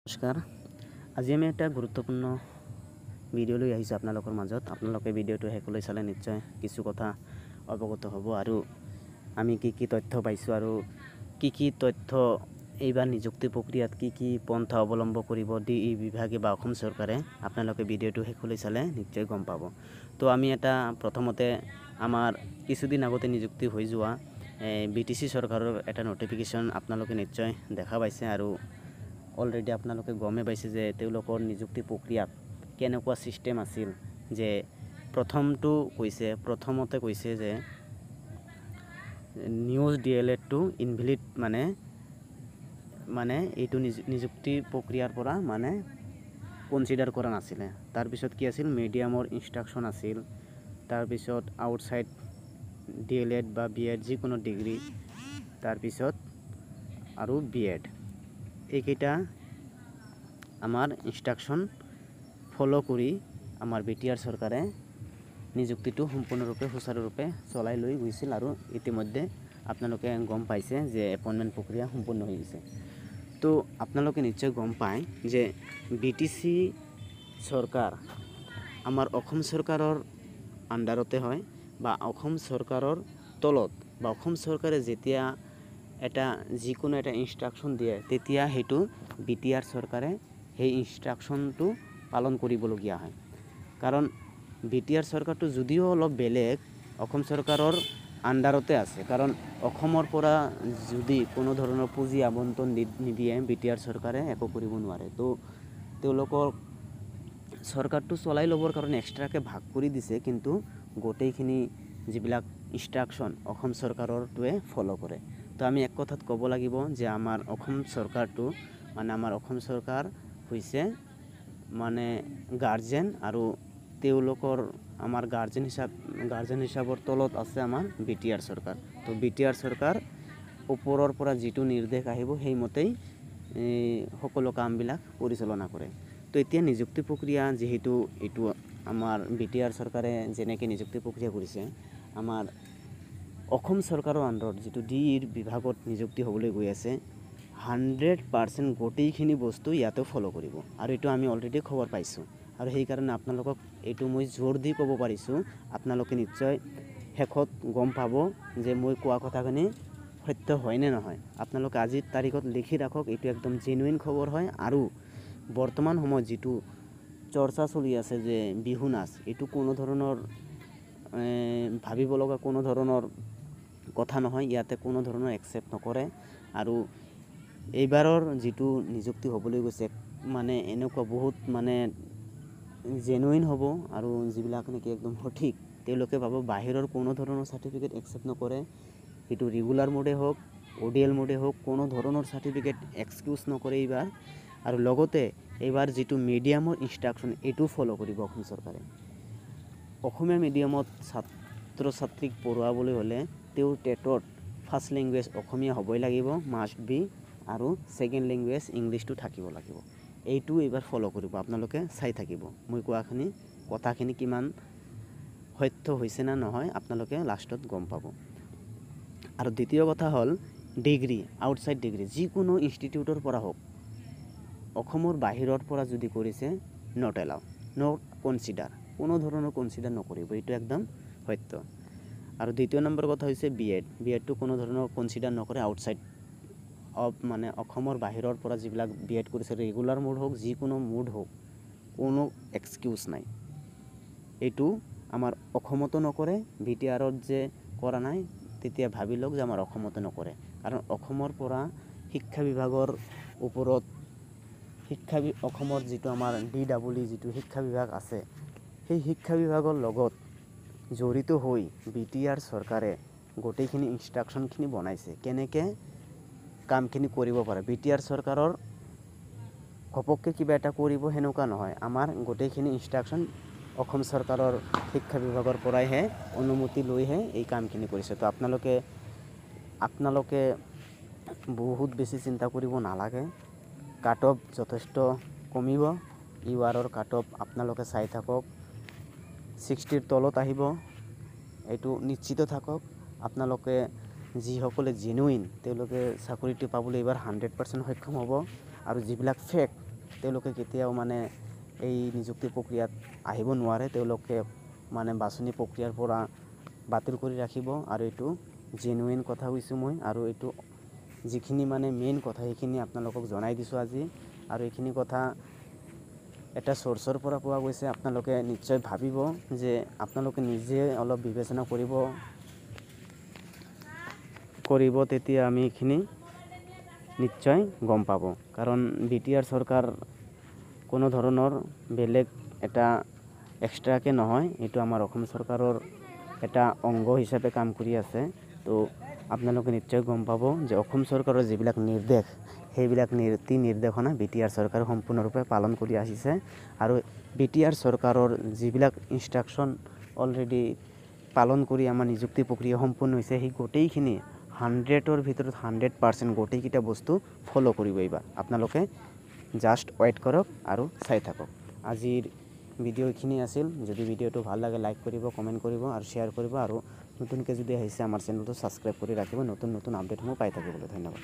নমস্কাৰ। আজি আমি এটা গুৰুত্বপূৰ্ণ ভিডিঅ' লৈ আহিছোঁ আপোনালোকৰ মাজত। আপোনালোকে ভিডিঅ'টো শেষলৈ চালে নিশ্চয় কিছু কথা অৱগত হ'ব আৰু আমি কি তথ্য পাইছোঁ আৰু কি তথ্য এইবাৰ নিযুক্তি প্ৰক্ৰিয়াত কি পন্থা অৱলম্বন কৰিব DE বিভাগে বা অসম চৰকাৰে, আপোনালোকে ভিডিঅ'টো শেষলৈ চালে নিশ্চয় গম পাব। তো আমি এটা প্ৰথমতে আমাৰ কিছুদিন আগতে নিযুক্তি হৈ যোৱা BTC চৰকাৰৰ এটা নটিফিকেশ্যন আপোনালোকে নিশ্চয় দেখা পাইছে আৰু অলৰেডি আপোনালোকে গমে পাইছে যে তেওঁলোকৰ নিযুক্তি প্ৰক্ৰিয়াত কেনেকুৱা ছিষ্টেম আছিল। যে প্ৰথমতে কৈছে যে নিউজ DLED টু ইনভেলিড মানে এইটো নিযুক্তি প্ৰক্ৰিয়াৰ পৰা মানে কনচিডাৰ কৰা নাছিলে। তাৰপিছত কি আছিল, মিডিয়ামৰ ইনষ্ট্ৰাকশ্যন আছিল। তাৰপিছত আউটছাইড DLED বা BEd যিকোনো ডিগ্ৰী, তাৰপিছত আৰু BEd এইকেইটা আমাৰ ইনষ্ট্ৰাকশ্যন ফ'ল' কৰি আমাৰ BTR চৰকাৰে নিযুক্তিটো সম্পূৰ্ণৰূপে সুচাৰুৰূপে চলাই লৈ গৈছিল আৰু ইতিমধ্যে আপোনালোকে গম পাইছে যে এপইণ্টমেণ্ট প্ৰক্ৰিয়া সম্পূৰ্ণ হৈ গৈছে। তো আপোনালোকে নিশ্চয় গম পায় যে BTC চৰকাৰ আমাৰ অসম চৰকাৰৰ আণ্ডাৰতে হয় বা অসম চৰকাৰৰ তলত, বা অসম চৰকাৰে যেতিয়া যিকোনো এটা ইনষ্ট্ৰাকশ্যন দিয়ে তেতিয়া সেইটো BTR চৰকাৰে সেই ইনষ্ট্ৰাকশ্যনটো পালন কৰিবলগীয়া হয়। কাৰণ BTR চৰকাৰটো যদিও অলপ বেলেগ, অসম চৰকাৰৰ আণ্ডাৰতে আছে। কাৰণ অসমৰ পৰা যদি কোনো ধৰণৰ পুঁজি আবণ্টন নিদিয়ে BTR চৰকাৰে একো কৰিব নোৱাৰে। তো তেওঁলোকৰ চৰকাৰটো চলাই ল'বৰ কাৰণে এক্সট্ৰাকৈ ভাগ কৰি দিছে, কিন্তু গোটেইখিনি যিবিলাক ইনষ্ট্ৰাকশ্যন অসম চৰকাৰৰটোৱে ফ'ল' কৰে। তো আমি এক কথাত ক'ব লাগিব যে আমাৰ অসম চৰকাৰটো আমাৰ অসম চৰকাৰ হৈছে গাৰ্জেন, আৰু তেওঁলোকৰ আমাৰ গাৰ্জেন হিচাপৰ তলত আছে আমাৰ BTR চৰকাৰ। তো BTR চৰকাৰ ওপৰৰ পৰা যিটো নিৰ্দেশ আহিব সেইমতেই সকলো কামবিলাক পৰিচালনা কৰে। তো এতিয়া নিযুক্তি প্ৰক্ৰিয়া যিহেতু এইটো আমাৰ BTR চৰকাৰে যেনেকৈ নিযুক্তি প্ৰক্ৰিয়া কৰিছে, আমাৰ অসম চৰকাৰৰ আণ্ডাৰত যিটো DE বিভাগত নিযুক্তি হ'বলৈ গৈ আছে 100% গোটেইখিনি বস্তু ইয়াতে ফ'ল' কৰিব। আৰু এইটো আমি অলৰেডি খবৰ পাইছোঁ আৰু সেইকাৰণে আপোনালোকক এইটো মই জোৰ দি ক'ব পাৰিছোঁ। আপোনালোকে নিশ্চয় শেষত গম পাব যে মই কোৱা কথাখিনি সত্য হয় নে নহয়। আপোনালোকে আজিৰ তাৰিখত লিখি ৰাখক, এইটো একদম জেনুইন খবৰ হয়। আৰু বৰ্তমান সময়ত যিটো চৰ্চা চলি আছে যে বিহু নাচ, এইটো কোনো ধৰণৰ ভাবিব লগা কোনো ধৰণৰ কথা নহয়। ইয়াতে কোনো ধৰণৰ একচেপ্ট নকৰে। আৰু এইবাৰৰ যিটো নিযুক্তি হ'বলৈ গৈছে এনেকুৱা বহুত জেনুইন হ'ব, আৰু যিবিলাক নেকি একদম সঠিক, তেওঁলোকে পাব। বাহিৰৰ কোনো ধৰণৰ চাৰ্টিফিকেট একচেপ্ট নকৰে। সেইটো ৰেগুলাৰ মোডে হওক, ODL মোডে হওক, কোনো ধৰণৰ চাৰ্টিফিকেট এক্সকিউজ নকৰে এইবাৰ। আৰু লগতে এইবাৰ যিটো মিডিয়ামৰ ইনষ্ট্ৰাকশ্যন এইটো ফ'ল' কৰিব অসম চৰকাৰে। অসমীয়া মিডিয়ামত ছাত্ৰ ছাত্ৰীক পঢ়ুৱাবলৈ হ'লে তেওঁৰ টেটত ফাৰ্ষ্ট লেংগুৱেজ অসমীয়া হ'বই লাগিব, মাষ্ট বি, আৰু ছেকেণ্ড লেংগুৱেজ ইংলিছটো থাকিব লাগিব। এইটো এইবাৰ ফ'ল' কৰিব। আপোনালোকে চাই থাকিব মই কোৱাখিনি কথাখিনি কিমান সত্য হৈছে নে নহয়, আপোনালোকে লাষ্টত গম পাব। আৰু দ্বিতীয় কথা হ'ল ডিগ্ৰী, আউটছাইড ডিগ্ৰী যিকোনো ইনষ্টিটিউটৰ পৰা হওক, অসমৰ বাহিৰৰ পৰা যদি কৰিছে নট এলাউ, নট কনচিডাৰ, কোনো ধৰণৰ কনচিডাৰ নকৰিব। এইটো একদম সত্য। আৰু দ্বিতীয় নম্বৰ কথা হৈছে BEdটো কোনো ধৰণৰ কনচিডাৰ নকৰে। আউটছাইড অসমৰ বাহিৰৰ পৰা যিবিলাক BEd কৰিছে, ৰেগুলাৰ মোড হওক, যিকোনো মোড হওক, কোনো এক্সকিউজ নাই। এইটো আমাৰ অসমতো নকৰে। BTRত যে কৰা নাই তেতিয়া ভাবি লওক যে আমাৰ অসমতো নকৰে। কাৰণ অসমৰ পৰা শিক্ষা বিভাগৰ ওপৰত অসমৰ যিটো আমাৰ DEE যিটো শিক্ষা বিভাগ আছে, সেই শিক্ষা বিভাগৰ লগত জড়িত হৈ BTR চৰকাৰে গোটেইখিনি ইনষ্ট্ৰাকশ্যনখিনি বনাইছে, কেনেকৈ কামখিনি কৰিব পাৰে। BTR চৰকাৰৰ ঘপককৈ কিবা এটা কৰিব সেনেকুৱা নহয়। আমাৰ গোটেইখিনি ইনষ্ট্ৰাকশ্যন অসম চৰকাৰৰ শিক্ষা বিভাগৰ পৰাইহে অনুমতি লৈহে এই কামখিনি কৰিছে। তো আপোনালোকে বহুত বেছি চিন্তা কৰিব নালাগে। কাট অফ যথেষ্ট কমিব। URৰ কাট অফ আপোনালোকে চাই থাকক, 60ৰ তলত আহিব, এইটো নিশ্চিত থাকক। আপোনালোকে যিসকলে জেনুইন তেওঁলোকে চাকৰিটো পাবলৈ এইবাৰ 100% সক্ষম হ'ব। আৰু যিবিলাক ফেক তেওঁলোকে কেতিয়াও মানে এই নিযুক্তি প্ৰক্ৰিয়াত আহিব নোৱাৰে, তেওঁলোকে মানে বাছনি প্ৰক্ৰিয়াৰ পৰা বাতিল কৰি ৰাখিব। আৰু এইটো জেনুইন কথা কৈছোঁ মই, আৰু এইটো যিখিনি মানে মেইন কথা সেইখিনি আপোনালোকক জনাই দিছোঁ আজি। আৰু এইখিনি কথা এটা চ'ৰ্চৰ পৰা পোৱা গৈছে, আপোনালোকে নিশ্চয় ভাবিব যে আপোনালোকে নিজে অলপ বিবেচনা কৰিব তেতিয়া আমি এইখিনি নিশ্চয় গম পাব। কাৰণ BTR চৰকাৰ কোনো ধৰণৰ বেলেগ এটা এক্সট্ৰাকৈ নহয়, এইটো আমাৰ অসম চৰকাৰৰ এটা অংগ হিচাপে কাম কৰি আছে। তো আপোনালোকে নিশ্চয় গম পাব যে অসম চৰকাৰৰ যিবিলাক নিৰ্দেশ সেইবিলাক নীতি নিৰ্দেশনা BTR চৰকাৰে সম্পূৰ্ণৰূপে পালন কৰি আহিছে। আৰু BTR চৰকাৰৰ যিবিলাক ইনষ্ট্ৰাকশ্যন অলৰেডি পালন কৰি আমাৰ নিযুক্তি প্ৰক্ৰিয়া সম্পূৰ্ণ হৈছে, সেই গোটেইখিনি 100ৰ ভিতৰত 100% গোটেইকেইটা বস্তু ফ'ল' কৰিব এইবাৰ। আপোনালোকে জাষ্ট ৱেইট কৰক আৰু চাই থাকক। আজিৰ ভিডিঅ' এইখিনি আছিল। যদি ভিডিঅ'টো ভাল লাগে লাইক কৰিব, কমেণ্ট কৰিব আৰু শ্বেয়াৰ কৰিব। আৰু নতুনকৈ যদি আহিছে আমাৰ চেনেলটো ছাবস্ক্ৰাইব কৰি ৰাখিব নতুন নতুন আপডেটসমূহ পাই থাকিবলৈ। ধন্যবাদ।